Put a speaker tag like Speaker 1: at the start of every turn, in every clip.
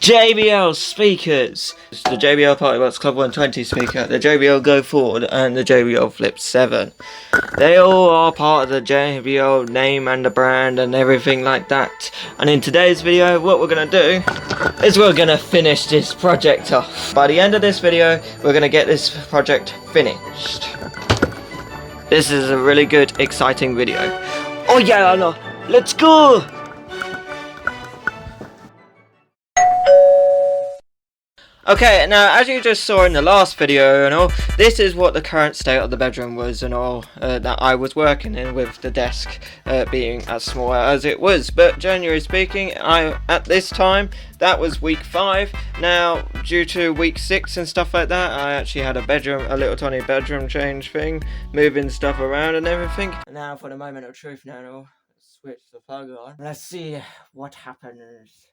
Speaker 1: JBL speakers. It's the JBL Partybox Club 120 speaker, the JBL Go Forward, and the JBL Flip 7. They all are part of the JBL name and the brand and everything like that. And in today's video, what we're going to do is we're going to finish this project off. By the end of this video, we're going to get this project finished. This is a really good, exciting video. Oh yeah, no, let's go! Okay, now as you just saw in the last video and all, this is what the current state of the bedroom was and all that I was working in, with the desk being as small as it was. But generally speaking, at this time, that was week 5. Now, due to week 6 and stuff like that, I actually had a little tiny bedroom change thing, moving stuff around and everything. Now for the moment of truth now, I'll switch the plug on. Let's see what happens.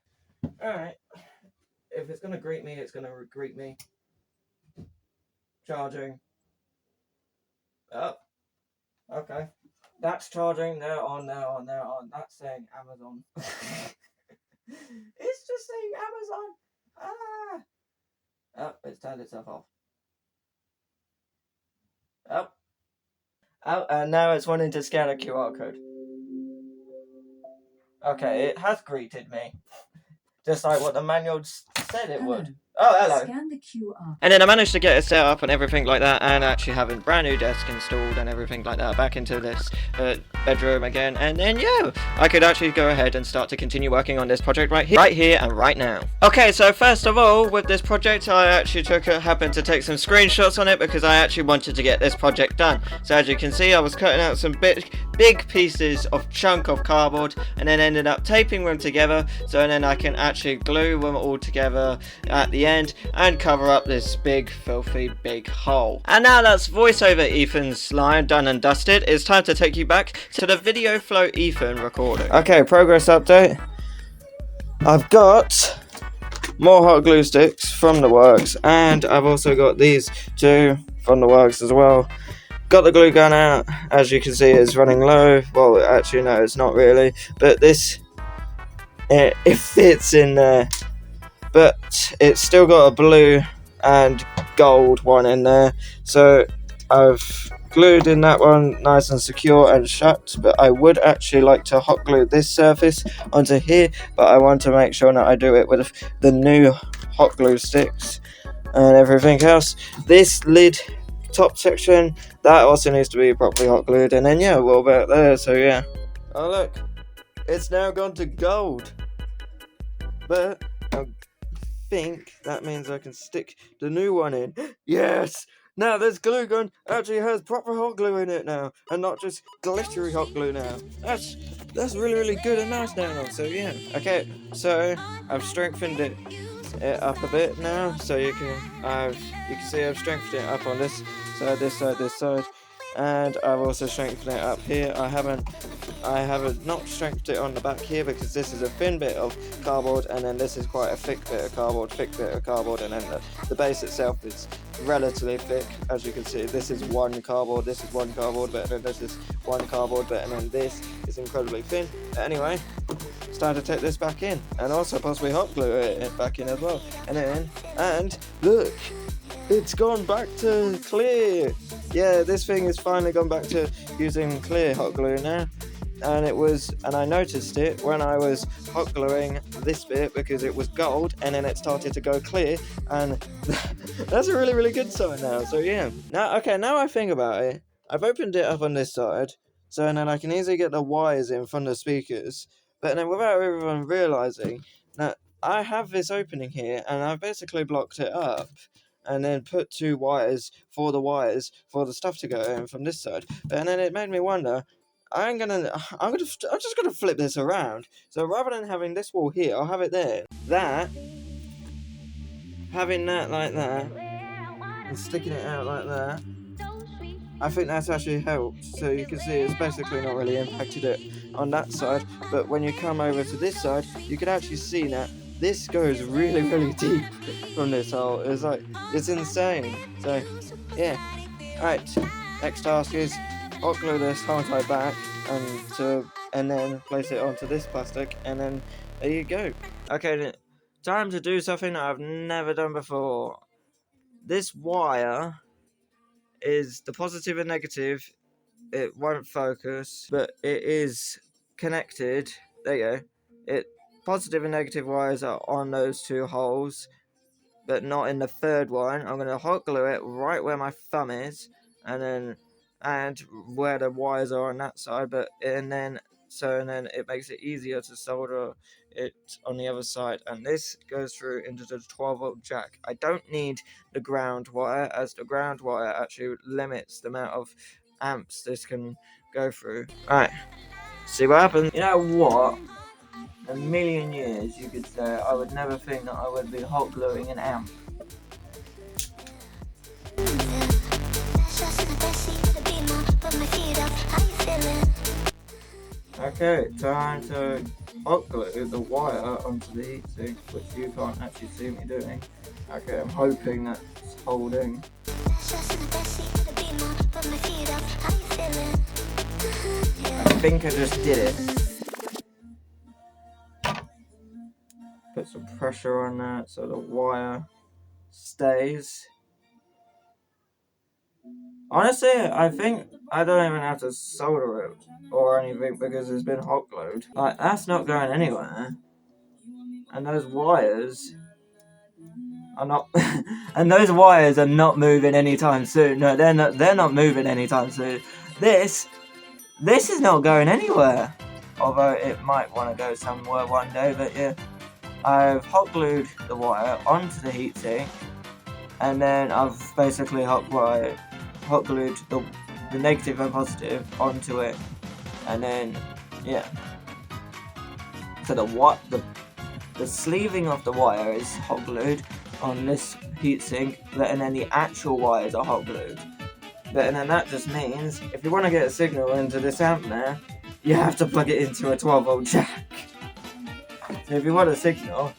Speaker 1: Alright. If it's gonna greet me, it's gonna greet me. Charging. Oh. Okay. That's charging. They're on. That's saying Amazon. It's just saying Amazon. Ah. Oh, it's turned itself off. Oh. Oh, and now it's wanting to scan a QR code. Okay, it has greeted me. Just like what the manual said it would. Oh, hello.
Speaker 2: Scan the QR.
Speaker 1: And then I managed to get it set up and everything like that, and actually having brand new desk installed and everything like that back into this bedroom again. And then yeah, I could actually go ahead and start to continue working on this project right here and right now. Okay, so first of all, with this project, I actually happened to take some screenshots on it because I actually wanted to get this project done. So as you can see, I was cutting out some big pieces of chunk of cardboard and then ended up taping them together, so then I can actually glue them all together at the end and cover up this big filthy big hole. And now that's voiceover Ethan's line done and dusted, it's time to take you back to the video flow Ethan recording. Okay, progress update. I've got more hot glue sticks from the works, and I've also got these 2 from the works as well. Got the glue gun out. As you can see, it's running low. Well, actually no, it's not really, but this it fits in there, but it's still got a blue and gold one in there, so I've glued in that one nice and secure and shut. But I would actually like to hot glue this surface onto here, but I want to make sure that I do it with the new hot glue sticks and everything else. This lid top section, that also needs to be properly hot glued, and then yeah, well about there. So yeah, oh look, it's now gone to gold, but I think that means I can stick the new one in. Yes, now this glue gun actually has proper hot glue in it now, and not just glittery hot glue now. That's really good and nice now. So yeah, okay, so I've strengthened it up a bit now, so you can see I've strengthened it up on this side, and I've also strengthened it up here. I haven't not strengthened it on the back here because this is a thin bit of cardboard, and then this is quite a thick bit of cardboard, and then the base itself is relatively thick. As you can see, this is one cardboard, this is one cardboard bit, and then this is one cardboard bit, and then this is incredibly thin. But anyway, it's time to take this back in, and also possibly hot glue it back in as well. And look, it's gone back to clear. Yeah, this thing has finally gone back to using clear hot glue now. And I noticed it when I was hot gluing this bit because it was gold, and then it started to go clear, and that's a really good sign now. So yeah, now I think about it, I've opened it up on this side, so then I can easily get the wires in from the speakers, but then without everyone realizing that I have this opening here, and I've basically blocked it up and then put 2 wires for the stuff to go in from this side. And then it made me wonder, I'm just gonna flip this around. So rather than having this wall here, I'll have it there. Having that like that, and sticking it out like that, I think that's actually helped. So you can see it's basically not really impacted it on that side. But when you come over to this side, you can actually see that this goes really deep from this hole. It's insane. So yeah, right. Next task is hot glue this whole entire back and then place it onto this plastic, and then there you go. Okay, time to do something that I've never done before. This wire is the positive and negative. It won't focus, but it is connected. There you go. Positive and negative wires are on those two holes, but not in the third one. I'm going to hot glue it right where my thumb is, and where the wires are on that side, and then it makes it easier to solder it on the other side, and this goes through into the 12-volt jack. I don't need the ground wire, as the ground wire actually limits the amount of amps this can go through. Alright, see what happens. You know what? A million years, you could say, I would never think that I would be hot gluing an amp. Okay, time to hot glue the wire onto the heatsink, which you can't actually see me doing. Okay, I'm hoping that's holding. I think I just did it. Put some pressure on that so the wire stays. Honestly, I think I don't even have to solder it or anything because it's been hot glued. Like, that's not going anywhere. And those wires are not and those wires are not moving anytime soon. No, they're not moving anytime soon. This is not going anywhere. Although it might want to go somewhere one day, but yeah. I've hot glued the wire onto the heatsink, and then I've basically hot glued the negative and positive onto it, and then yeah. So the sleeving of the wire is hot glued on this heatsink, and then the actual wires are hot glued. And then that just means if you want to get a signal into this amp now, you have to plug it into a 12-volt jack. So if you want a signal,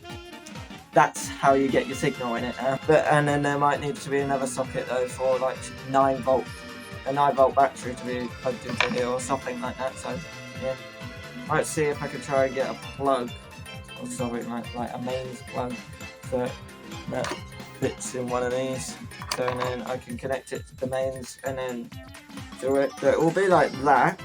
Speaker 1: that's how you get your signal in it now. And then there might need to be another socket though for like a 9-volt battery to be plugged into here or something like that. So yeah, might see if I could try and get a plug or something like a mains plug that fits in one of these. So then I can connect it to the mains and then do it. So it will be like that.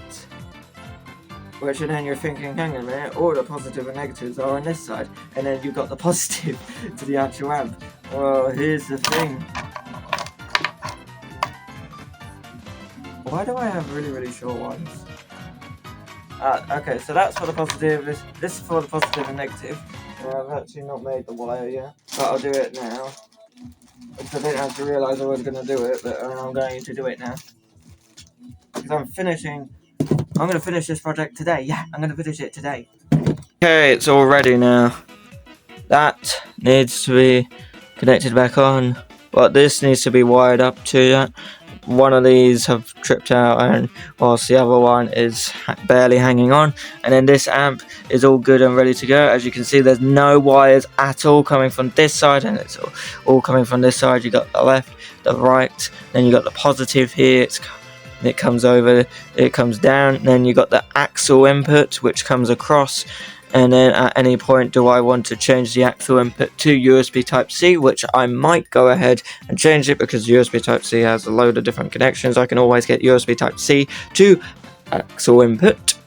Speaker 1: Which, and then you're thinking, hang on a minute, all the positive and negatives are on this side, and then you've got the positive to the actual amp. Well, here's the thing. Why do I have really, really short ones? Okay, so that's for the positive, this is for the positive and negative. I've actually not made the wire yet, but I'll do it now. Because I didn't have to realise I was going to do it, but I'm going to do it now. Because I'm going to finish this project today. Yeah, I'm going to finish it today. Okay, it's all ready now. That needs to be connected back on. But this needs to be wired up to that. One of these have tripped out, and whilst the other one is barely hanging on. And then this amp is all good and ready to go. As you can see, there's no wires at all coming from this side, and it's all coming from this side. You got the left, the right, then you got the positive here. It comes over, it comes down, then you got the axle input which comes across, and then at any point do I want to change the axle input to USB Type-C, which I might go ahead and change it because USB Type-C has a load of different connections. I can always get USB Type-C to axle input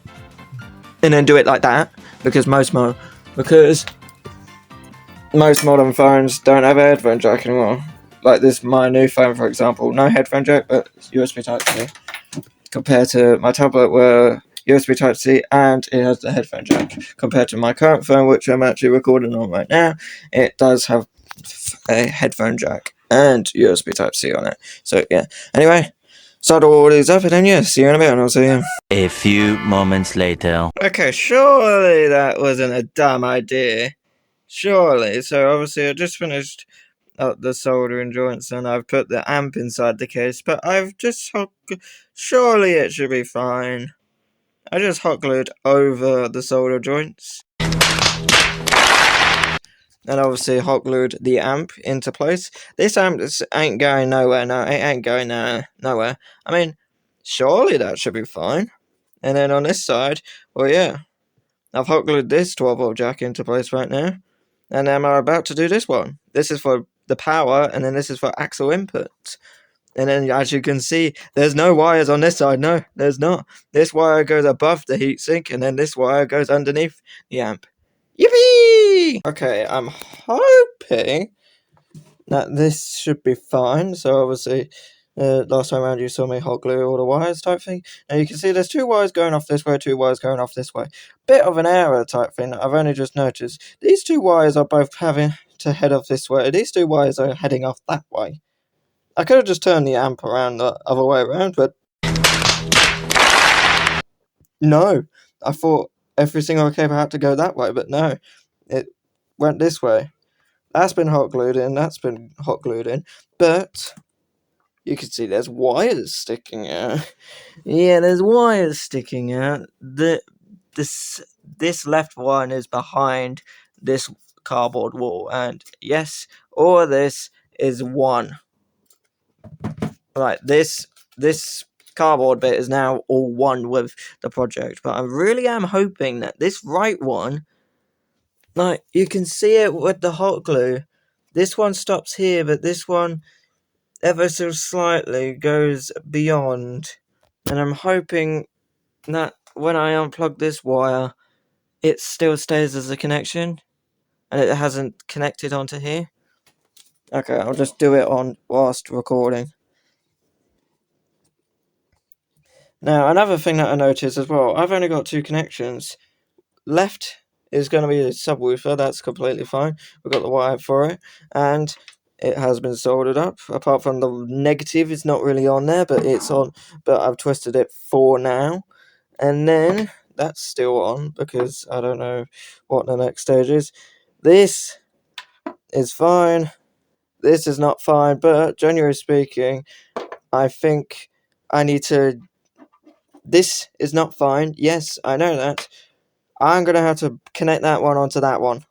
Speaker 1: and then do it like that because most modern phones don't have a headphone jack anymore. Like this, my new phone, for example, no headphone jack, but it's USB Type-C. Compared to my tablet, where USB Type-C and it has the headphone jack. Compared to my current phone, which I'm actually recording on right now, it does have a headphone jack and USB Type-C on it. So yeah. Anyway, start all these up, and then yeah, see you in a bit, and I'll see you.
Speaker 2: A few moments later.
Speaker 1: Okay, surely that wasn't a dumb idea. Surely. So obviously I just finished up the soldering joints and I've put the amp inside the case, but surely it should be fine. I just hot glued over the solder joints and obviously hot glued the amp into place. This amp ain't going nowhere. No, it ain't going nowhere. I mean, surely that should be fine. And then on this side, well yeah, I've hot glued this 12-volt jack into place right now. And I'm about to do this one. This is for the power, and then this is for axle input. And then, as you can see, there's no wires on this side. No, there's not. This wire goes above the heatsink, and then this wire goes underneath the amp. Yippee! Okay, I'm hoping that this should be fine. So obviously, last time around you saw me hot glue all the wires type thing. Now you can see there's 2 wires going off this way, 2 wires going off this way. Bit of an error type thing that I've only just noticed. These 2 wires are both having to head off this way. These 2 wires are heading off that way. I could have just turned the amp around the other way around, but no. I thought every single cable had to go that way, but no. It went this way. That's been hot glued in, that's been hot glued in, but you can see there's wires sticking out. Yeah, there's wires sticking out. This left one is behind this cardboard wall, and yes, all of this is one. Right, this cardboard bit is now all one with the project, but I really am hoping that this right one, like, you can see it with the hot glue. This one stops here, but this one ever so slightly goes beyond. And I'm hoping that when I unplug this wire, it still stays as a connection, and it hasn't connected onto here. Okay, I'll just do it on whilst recording. Now, another thing that I noticed as well, I've only got 2 connections. Left is going to be a subwoofer, that's completely fine. We've got the wire for it, and it has been soldered up. Apart from the negative, it's not really on there, but it's on. But I've twisted it for now. And then, that's still on, because I don't know what the next stage is. This is fine. This is not fine, but generally speaking, I think I need to... This is not fine. Yes, I know that. I'm going to have to connect that one onto that one.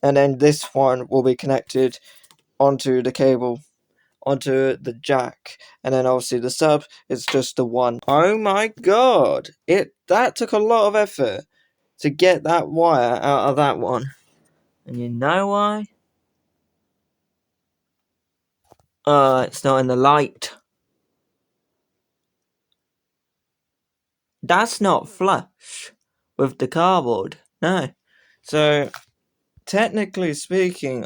Speaker 1: And then this one will be connected onto the cable, onto the jack. And then obviously the sub is just the one. Oh my god! That took a lot of effort to get that wire out of that one. And you know why? It's not in the light. That's not flush with the cardboard. No. So, technically speaking,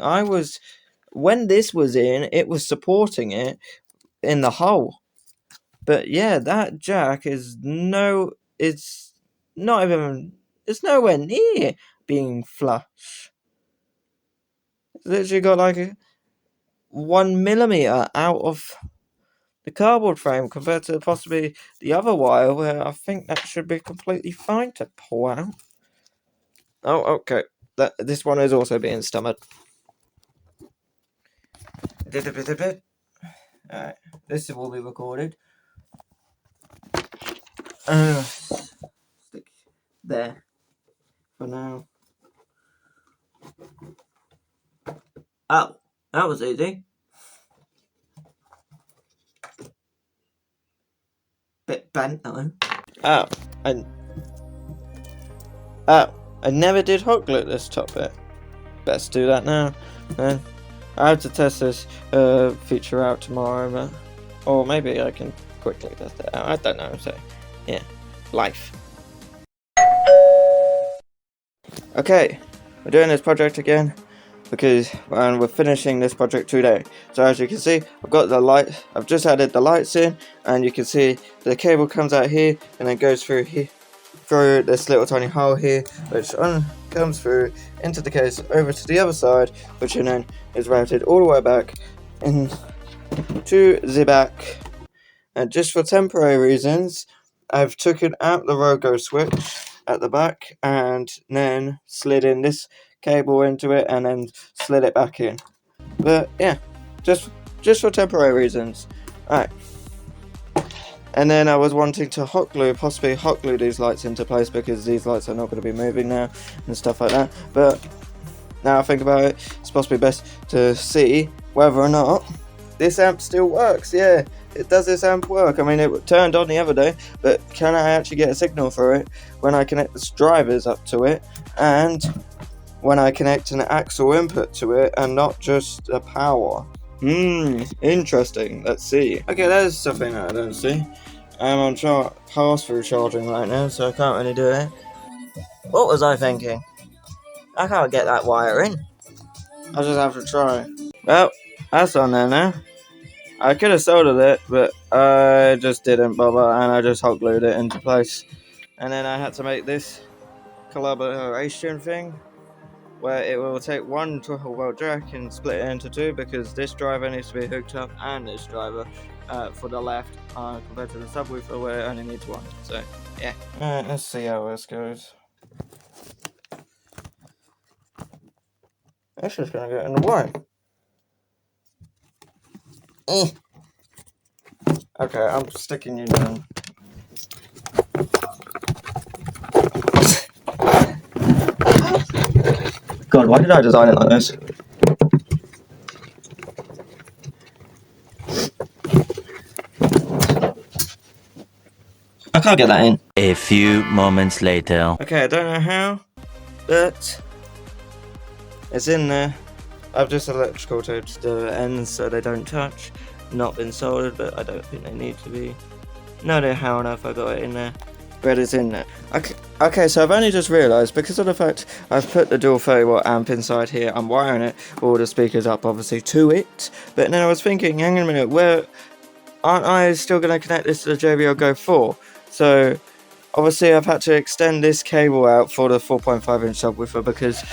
Speaker 1: when this was in, it was supporting it in the hole. But yeah, that jack it's nowhere near being flush. It's literally got like 1 millimeter out of the cardboard frame compared to possibly the other wire, where I think that should be completely fine to pull out. Oh, okay. This one is also being stomached. Alright, this will be recorded. Stick there for now. Oh, that was easy. Bit bent though. Oh, I never did hot glue this top bit. Best do that now. Then I have to test this feature out tomorrow, or maybe I can quickly test it out. I don't know. So, yeah, life. Okay, we're doing this project again and we're finishing this project today. So as you can see, I've got the light. I've just added the lights in, and you can see the cable comes out here and then goes through here, through this little tiny hole here, which comes through into the case over to the other side, which then is routed all the way back into the back. And just for temporary reasons, I've taken out the Rogo switch at the back and then slid in this cable into it and then slid it back in. But yeah, just for temporary reasons. Alright. And then I was wanting to possibly hot glue these lights into place, because these lights are not going to be moving now and stuff like that. But now I think about it, it's possibly best to see whether or not this amp still works. Yeah, does this amp work? I mean, it turned on the other day, but can I actually get a signal for it when I connect the drivers up to it? And when I connect an actual input to it and not just a power. Interesting. Let's see. Okay, there's something that I don't see. I'm on pass-through charging right now, so I can't really do it. What was I thinking? I can't get that wire in. I'll just have to try. Well, that's on there now. I could have soldered it, but I just didn't bother, and I just hot glued it into place. And then I had to make this collaboration thing, where it will take one 12-volt jack and split it into two, because this driver needs to be hooked up and this driver for the left compared to the subwoofer where it only needs one. So yeah. Alright, let's see how this goes. It's just gonna get in the way. Okay, I'm sticking you down. God, why did I design it like this? I can't get that in.
Speaker 2: A few moments later.
Speaker 1: Okay, I don't know how, but it's in there. I've just electrical taped the ends so they don't touch. Not been soldered, but I don't think they need to be. No idea how on earth I got it in there, but it's in there. Okay, so I've only just realised, because of the fact I've put the dual 30-watt amp inside here, I'm wiring it, all the speakers up obviously to it, but then I was thinking, hang on a minute, where aren't I still going to connect this to the JBL Go 4? So obviously I've had to extend this cable out for the 4.5 inch subwoofer because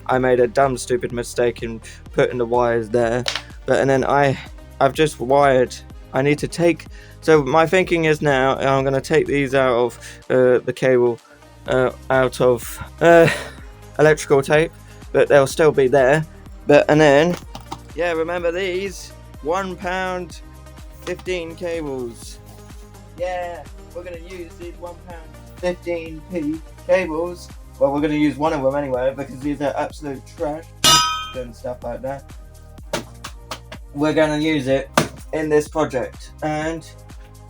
Speaker 1: I made a dumb stupid mistake in putting the wires there. But and then I've just wired. I need to take. So my thinking is now I'm going to take these out of the cable, out of electrical tape, but they'll still be there. But and then yeah, remember these £1 15 cables. Yeah, we're going to use these £1 15p cables. Well, we're going to use one of them anyway, because these are absolute trash and stuff like that. We're going to use it in this project, and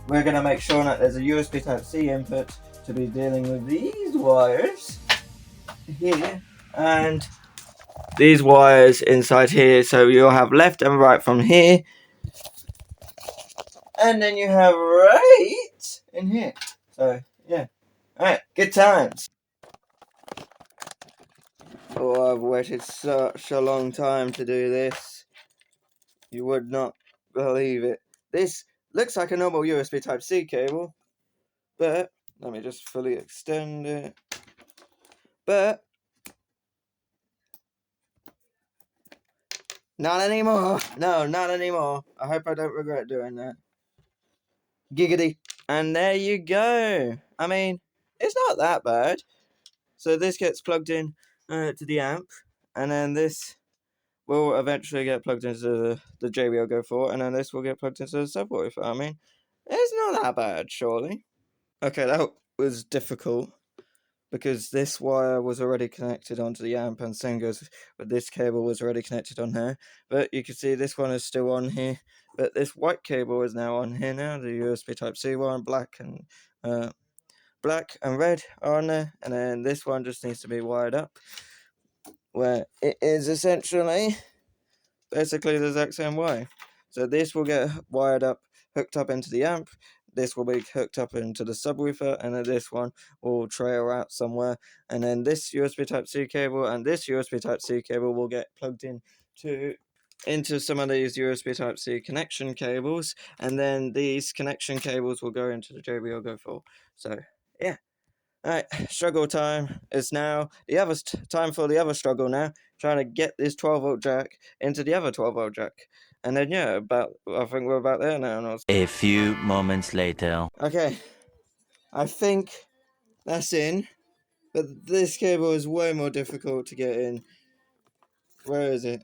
Speaker 1: we're going to make sure that there's a USB Type-C input to be dealing with these wires here, and these wires inside here, so you'll have left and right from here. And then you have right in here. So, yeah. Alright, good times. Oh, I've waited such a long time to do this. You would not believe it. This looks like a normal USB Type-C cable, but let me just fully extend it. But not anymore. No, not anymore. I hope I don't regret doing that. Giggity. And there you go. I mean, it's not that bad. So this gets plugged in to the amp, and then this will eventually get plugged into the JBL Go 4, and then this will get plugged into the subwoofer. I mean, it's not that bad, surely. Okay, that was difficult, because this wire was already connected onto the amp, and same goes, but this cable was already connected on here. But you can see this one is still on here, but this white cable is now on here now, the USB Type-C one, black and red are on there, and then this one just needs to be wired up, where it is essentially basically the exact same way. So this will get wired up, hooked up into the amp, this will be hooked up into the subwoofer, and then this one will trail out somewhere, and then this USB Type-C cable and this USB Type-C cable will get plugged into some of these USB Type-C connection cables, and then these connection cables will go into the JBL Go 4. So yeah. Alright, struggle time is now. The other time for the other struggle now. Trying to get this 12-volt jack into the other 12-volt jack. And then, yeah, I think we're about there now.
Speaker 2: A few moments later.
Speaker 1: Okay, I think that's in. But this cable is way more difficult to get in. Where is it?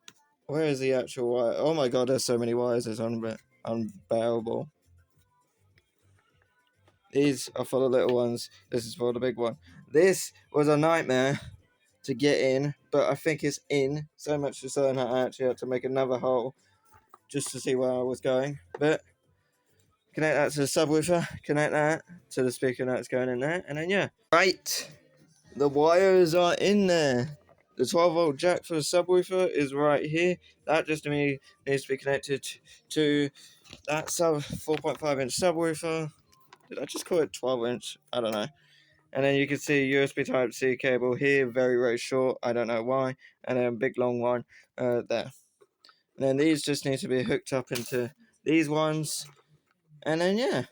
Speaker 1: Where is the actual wire? Oh my god, there's so many wires. It's unbearable. These are for the little ones. This is for the big one. This was a nightmare to get in, but I think it's in, so much so that I actually had to make another hole just to see where I was going. But connect that to the subwoofer, connect that to the speaker that's going in there, and then yeah. Right, The wires are in there. The 12-volt jack for the subwoofer is right here. That just needs to be connected to that 4.5-inch subwoofer. Did I just call it 12-inch? I don't know. And then you can see USB Type-C cable here, very, very short. I don't know why. And then a big long one there. And then these just need to be hooked up into these ones. And then, yeah.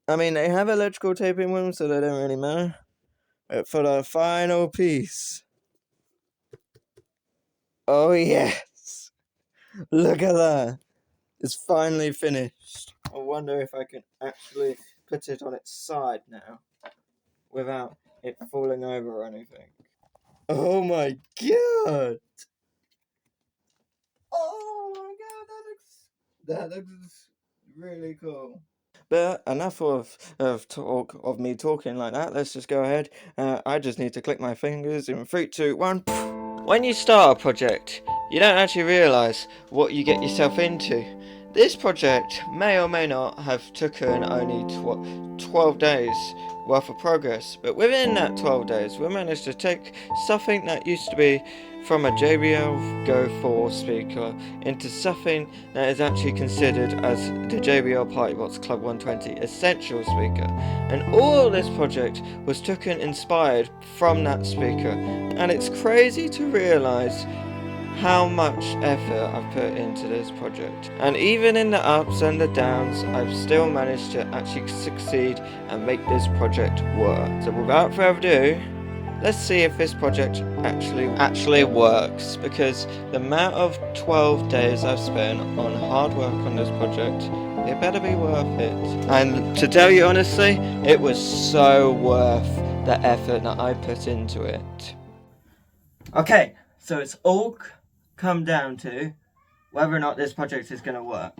Speaker 1: I mean, they have electrical taping with them, so they don't really matter. But for the final piece. Oh, yes. Look at that. It's finally finished. I wonder if I can actually put it on its side now without it falling over or anything. Oh my god! Oh my god, that looks really cool. But enough of talk of me talking like that. Let's just go ahead. I just need to click my fingers in 3, 2, 1. When you start a project, you don't actually realise what you get yourself into. This project may or may not have taken only 12 days worth of progress, but within that 12 days we managed to take something that used to be from a JBL Go 4 speaker into something that is actually considered as the JBL PartyBox Club 120 essential speaker. And all of this project was inspired from that speaker, and it's crazy to realise how much effort I've put into this project. And even in the ups and the downs, I've still managed to actually succeed and make this project work. So without further ado, let's see if this project actually works, because the amount of 12 days I've spent on hard work on this project, it better be worth it. And to tell you honestly, it was so worth the effort that I put into it. Okay, so it's all come down to whether or not this project is going to work.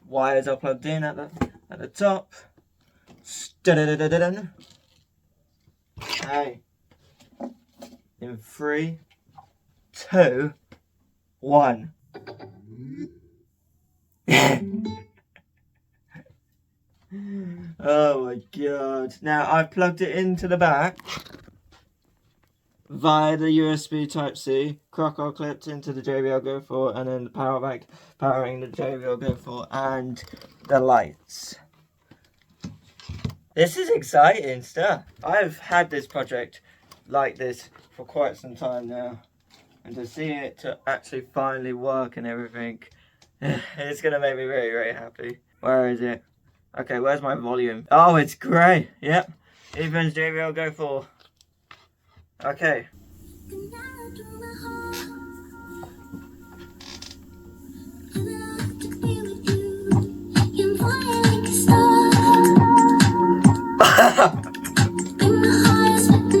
Speaker 1: Wires are plugged in at the top. Okay. In 3, 2, 1. Oh my god. Now I've plugged it into the back via the USB Type-C, crocodile clipped into the JBL Go 4, and then the power bank powering the JBL Go 4 and the lights. This is exciting stuff. I've had this project like this for quite some time now, and to see it to actually finally work and everything, it's gonna make me very, very happy. Where is it? Okay, where's my volume? Oh, it's grey. Yep. Even's JBL Go 4. Okay.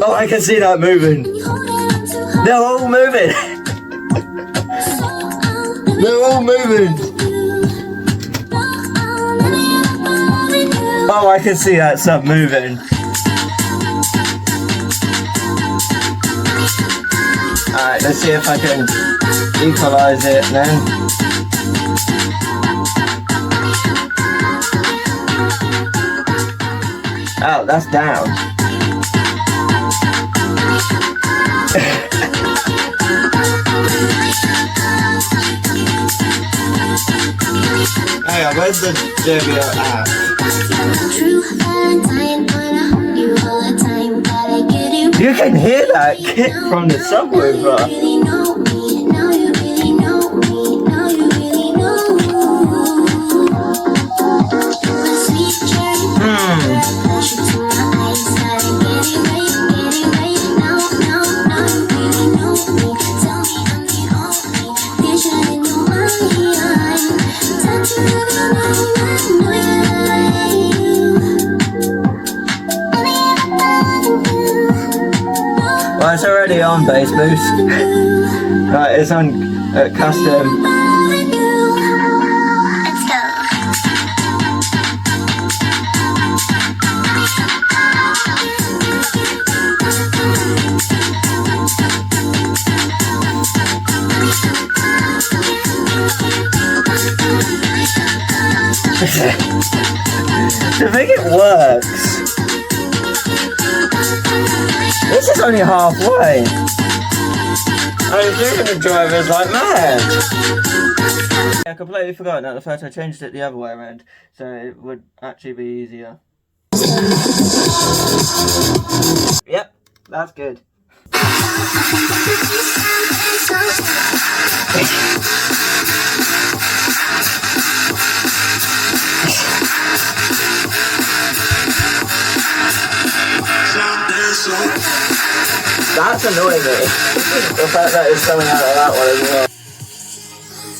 Speaker 1: Oh, I can see that moving. They're all moving. They're all moving. Oh, I can see that stuff moving. Alright, let's see if I can equalize it then. Oh, that's down. Hang on, where's the JBL app? You can hear that kick from the subwoofer. Well, it's already on bass boost. Right, it's on custom.
Speaker 3: Let's go.
Speaker 1: I think it works. This is only halfway. I was doing the drivers like mad. I completely forgot that the fact I changed it the other way around, so it would actually be easier. Yep, that's good. That's annoying me. The fact that it's coming out of that one as well.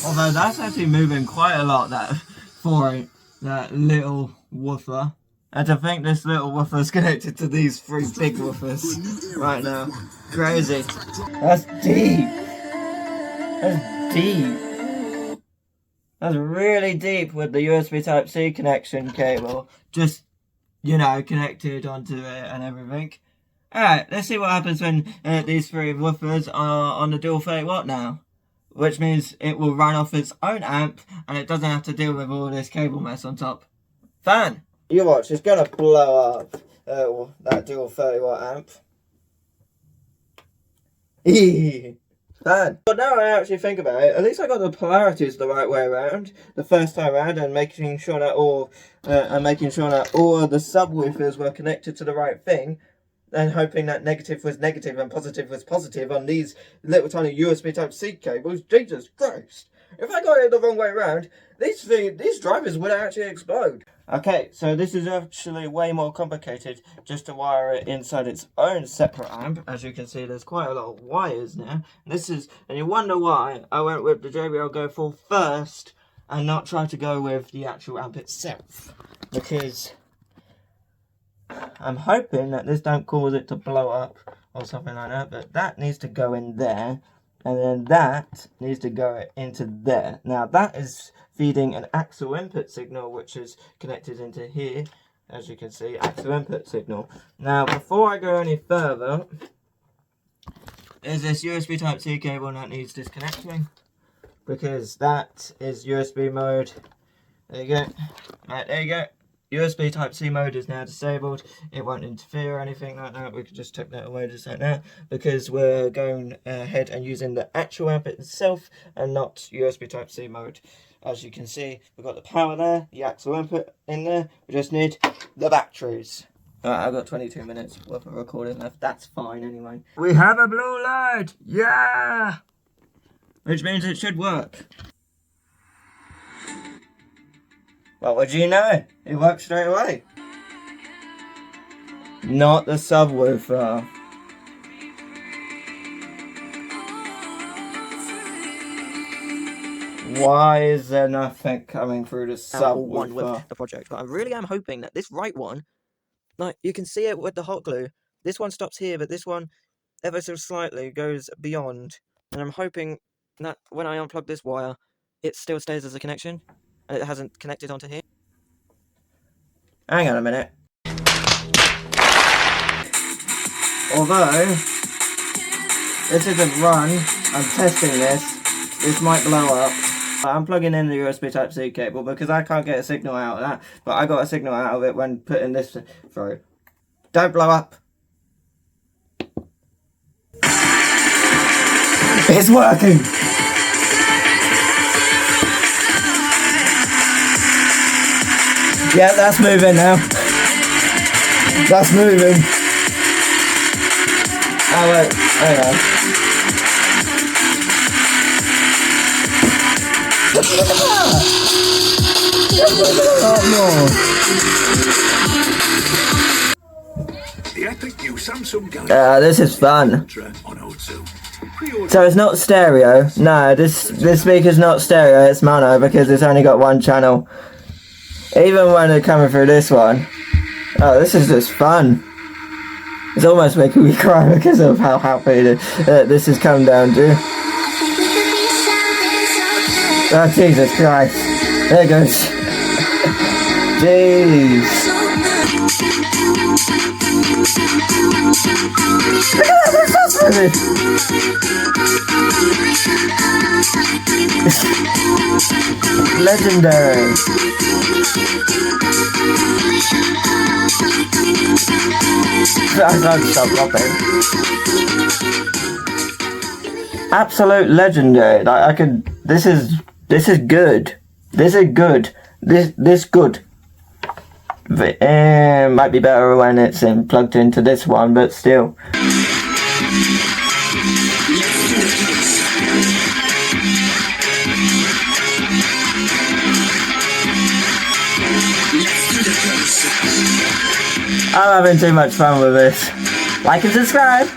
Speaker 1: Although that's actually moving quite a lot, that for that little woofer. And to think this little woofer is connected to these three big woofers right now. Crazy. That's deep. That's deep. That's really deep with the USB Type-C connection cable. Just, you know, connected onto it and everything. Alright, let's see what happens when these three woofers are on the dual 30 watt now. Which means it will run off its own amp and it doesn't have to deal with all this cable mess on top. Fun! You watch, it's gonna blow up that dual 30 watt amp. Fun! But now I actually think about it, at least I got the polarities the right way around the first time around, and making sure that all of the subwoofers were connected to the right thing. And hoping that negative was negative and positive was positive on these little tiny USB Type-C cables. Jesus Christ! If I got it the wrong way around, these drivers would actually explode. Okay, so this is actually way more complicated just to wire it inside its own separate amp. As you can see, there's quite a lot of wires now. And you wonder why I went with the JBL Go 4 first and not try to go with the actual amp itself. Because I'm hoping that this don't cause it to blow up or something like that, but that needs to go in there, and then that needs to go into there. Now that is feeding an axle input signal, which is connected into here, as you can see, axle input signal. Now before I go any further, there's this USB Type-C cable that needs disconnecting, because that is USB mode. There you go. Right, there you go. USB Type-C mode is now disabled. It won't interfere or anything like that. We could just take that away just like that, because we're going ahead and using the actual amp itself and not USB Type-C mode. As you can see, we've got the power there, the axle input in there. We just need the batteries. Alright, I've got 22 minutes worth of recording left. That's fine anyway. We have a blue light! Yeah! Which means it should work. What would you know? It works straight away. Not the subwoofer. Why is there nothing coming through the subwoofer?
Speaker 3: One with the project, but I really am hoping that this right one, like you can see it with the hot glue. This one stops here, but this one ever so slightly goes beyond. And I'm hoping that when I unplug this wire, it still stays as a connection. And it hasn't connected onto here.
Speaker 1: Hang on a minute. Although this isn't run, I'm testing this. This might blow up. I'm plugging in the USB Type-C cable because I can't get a signal out of that, but I got a signal out of it when putting this through. Don't blow up. It's working. Yeah, that's moving now. That's moving. Oh wait, hang on. This is fun. So it's not stereo. No, this speaker's not stereo, it's mono because it's only got one channel. Even when they're coming through this one. Oh, this is just fun. It's almost making me cry because of how happy this has come down to. Oh, Jesus Christ. There it goes. Jeez. Look at that,
Speaker 3: this? Legendary. I can't stop laughing. Absolute legendary. Like I could. This is good. This is good. This good. Might be better when it's plugged into this one, but still. I'm having too much fun with this. Like and subscribe.